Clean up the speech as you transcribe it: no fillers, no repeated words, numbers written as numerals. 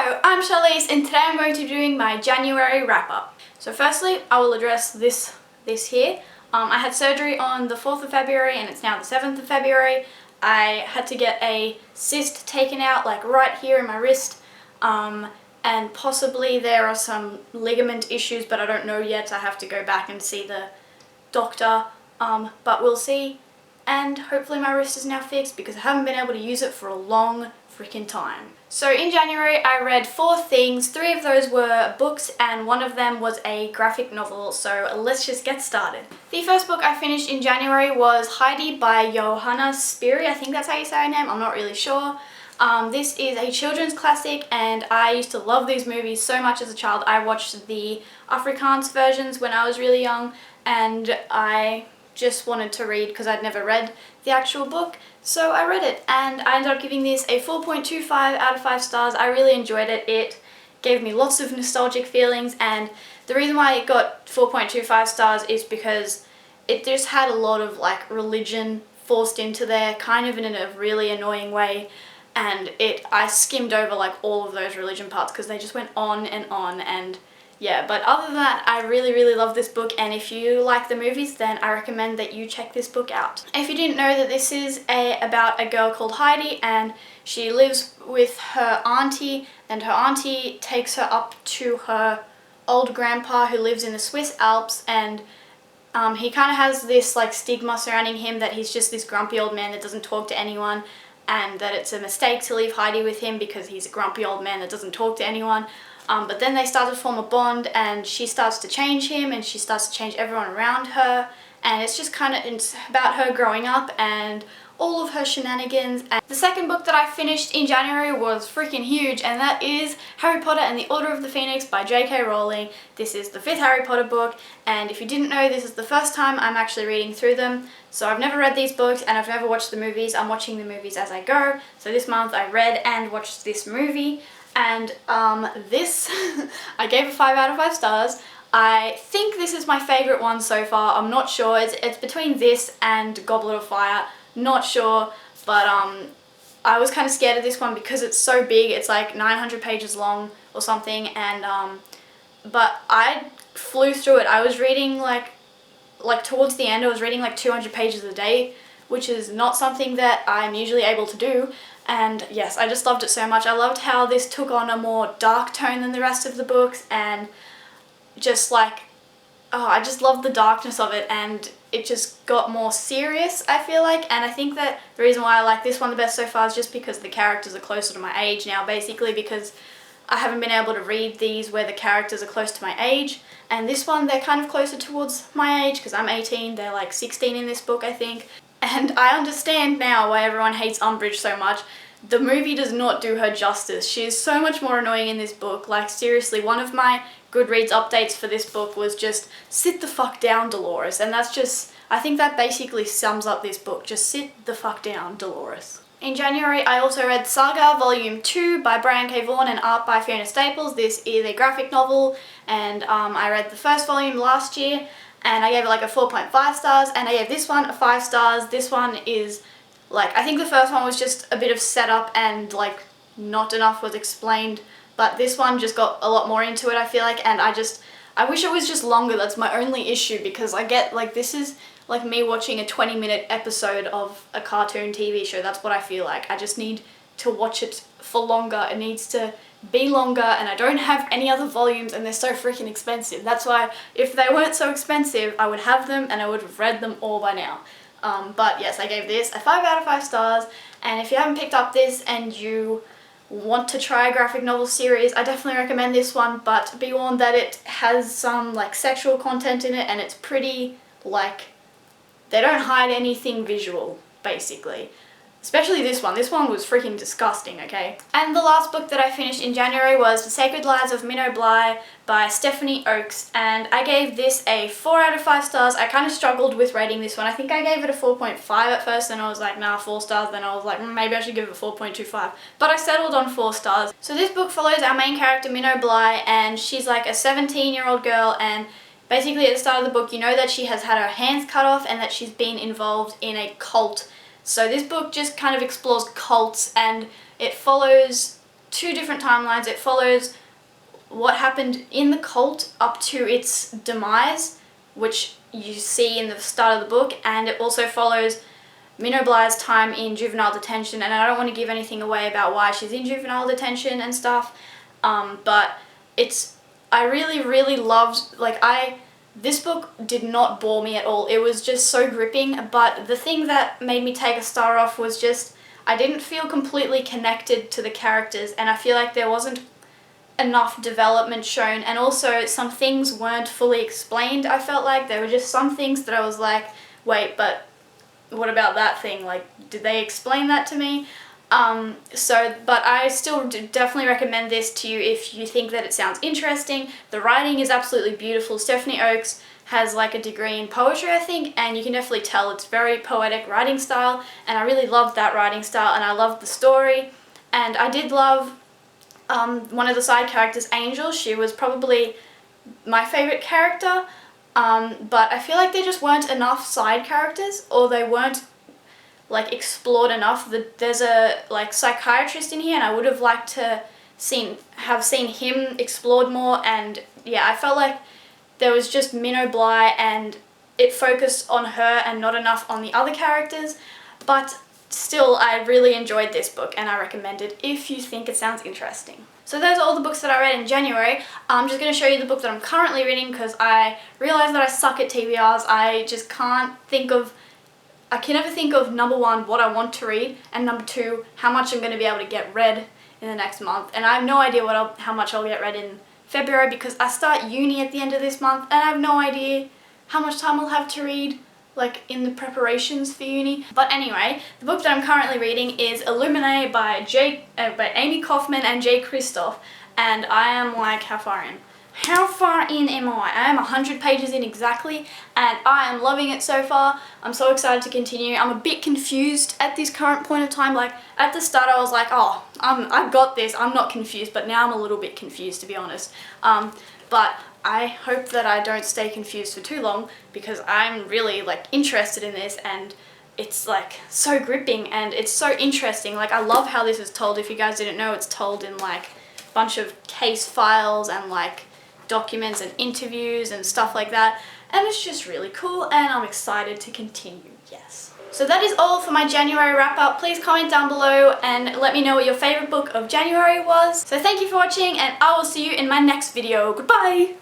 Hello, I'm Charly, and today I'm going to be doing my January wrap-up. So firstly, I will address this here. I had surgery on the 4th of February and it's now the 7th of February. I had to get a cyst taken out, like right here in my wrist, and possibly there are some ligament issues, but I don't know yet. I have to go back and see the doctor, but we'll see. And hopefully my wrist is now fixed because I haven't been able to use it for a long freaking time. So in January I read 4 things. 3 of those were books and 1 of them was a graphic novel, so let's just get started. The first book I finished in January was Heidi by Johanna Spiri. I think that's how you say her name, I'm not really sure. This is a children's classic and I used to love these movies so much as a child. I watched the Afrikaans versions when I was really young and I just wanted to read because I'd never read the actual book, so I read it and I ended up giving this a 4.25 out of 5 stars. I really enjoyed it. It gave me lots of nostalgic feelings, and the reason why it got 4.25 stars is because it just had a lot of like religion forced into there, kind of in a really annoying way, and I skimmed over like all of those religion parts because they just went on, and yeah, but other than that, I really love this book, and if you like the movies, then I recommend that you check this book out. If you didn't know, that this is about a girl called Heidi, and she lives with her auntie, and her auntie takes her up to her old grandpa who lives in the Swiss Alps, and he kind of has this like stigma surrounding him that he's just this grumpy old man that doesn't talk to anyone, and that it's a mistake to leave Heidi with him because he's a grumpy old man that doesn't talk to anyone. But then they start to form a bond, and she starts to change him and she starts to change everyone around her, and it's just it's about her growing up and all of her shenanigans. And the second book that I finished in January was freaking huge, and that is Harry Potter and the Order of the Phoenix by J.K. Rowling. This is the 5th Harry Potter book, and if you didn't know, this is the first time I'm actually reading through them. So I've never read these books and I've never watched the movies. I'm watching the movies as I go. So this month I read and watched this movie. And this, I gave a 5 out of 5 stars. I think this is my favourite one so far. I'm not sure. It's between this and Goblet of Fire. Not sure, but I was kind of scared of this one because it's so big. It's like 900 pages long or something, and but I flew through it. I was reading like towards the end, I was reading like 200 pages a day, which is not something that I'm usually able to do. And yes, I just loved it so much. I loved how this took on a more dark tone than the rest of the books, and just like, oh, I just loved the darkness of it, and it just got more serious, I feel like. And I think that the reason why I like this one the best so far is just because the characters are closer to my age now, basically, because I haven't been able to read these where the characters are close to my age, and this one they're kind of closer towards my age because I'm 18, they're like 16 in this book, I think. And I understand now why everyone hates Umbridge so much. The movie does not do her justice. She is so much more annoying in this book. Like, seriously, one of my Goodreads updates for this book was just, sit the fuck down, Dolores. And that's just, I think that basically sums up this book. Just sit the fuck down, Dolores. In January, I also read Saga Volume 2 by Brian K. Vaughan and art by Fiona Staples. This is a graphic novel, and I read the first volume last year, and I gave it like a 4.5 stars, and I gave this one a 5 stars. This one is like, I think the first one was just a bit of setup and like not enough was explained, but this one just got a lot more into it, I feel like, and I wish it was just longer. That's my only issue, because I get like, this is like me watching a 20-minute episode of a cartoon TV show. That's what I feel like. I just need to watch it for longer. It needs to be longer, and I don't have any other volumes, and they're so freaking expensive. That's why, if they weren't so expensive, I would have them and I would have read them all by now. But yes, I gave this a 5 out of 5 stars, and if you haven't picked up this and you want to try a graphic novel series, I definitely recommend this one, but be warned that it has some like sexual content in it, and it's pretty like, they don't hide anything visual, basically. Especially this one. This one was freaking disgusting, okay? And the last book that I finished in January was The Sacred Lives of Minnow Bly by Stephanie Oakes, and I gave this a 4 out of 5 stars. I kind of struggled with rating this one. I think I gave it a 4.5 at first, and I was like, nah, 4 stars. Then I was like, maybe I should give it a 4.25. But I settled on 4 stars. So this book follows our main character, Minnow Bly, and she's like a 17-year-old girl, and basically at the start of the book, you know that she has had her hands cut off and that she's been involved in a cult. So this book just kind of explores cults, and it follows two different timelines. It follows what happened in the cult up to its demise, which you see in the start of the book, and it also follows Minho Bly's time in juvenile detention. And I don't want to give anything away about why she's in juvenile detention and stuff, but I really loved, this book did not bore me at all. It was just so gripping, but the thing that made me take a star off was just I didn't feel completely connected to the characters, and I feel like there wasn't enough development shown, and also some things weren't fully explained. I felt like there were just some things that I was like, wait, but what about that thing? Like, did they explain that to me? But I still definitely recommend this to you if you think that it sounds interesting. The writing is absolutely beautiful. Stephanie Oakes has like a degree in poetry, I think, and you can definitely tell it's very poetic writing style, and I really loved that writing style, and I loved the story. And I did love one of the side characters, Angel. She was probably my favourite character, but I feel like there just weren't enough side characters, or they weren't like explored enough. There's a psychiatrist in here, and I would have liked to have seen him explored more. And yeah, I felt like there was just Minho Bly, and it focused on her and not enough on the other characters. But still, I really enjoyed this book, and I recommend it if you think it sounds interesting. So those are all the books that I read in January. I'm just going to show you the book that I'm currently reading, because I realised that I suck at TBRs. I just can't think of, I can never think of, number one, what I want to read, and number two, how much I'm going to be able to get read in the next month. And I have no idea how much I'll get read in February, because I start uni at the end of this month, and I have no idea how much time I'll have to read in the preparations for uni. But anyway, the book that I'm currently reading is Illuminae by Amy Kaufman and Jay Kristoff, and I am like, how far in? How far in am I? I am 100 pages in exactly, and I am loving it so far. I'm so excited to continue. I'm a bit confused at this current point of time. Like, at the start I was like, oh, I've got this, I'm not confused, but now I'm a little bit confused, to be honest. But I hope that I don't stay confused for too long, because I'm really interested in this, and it's so gripping and it's so interesting. I love how this is told. If you guys didn't know, it's told in a bunch of case files and documents and interviews and stuff like that, and it's just really cool, and I'm excited to continue. Yes. So that is all for my January wrap up. Please comment down below and let me know what your favourite book of January was. So thank you for watching, and I will see you in my next video. Goodbye!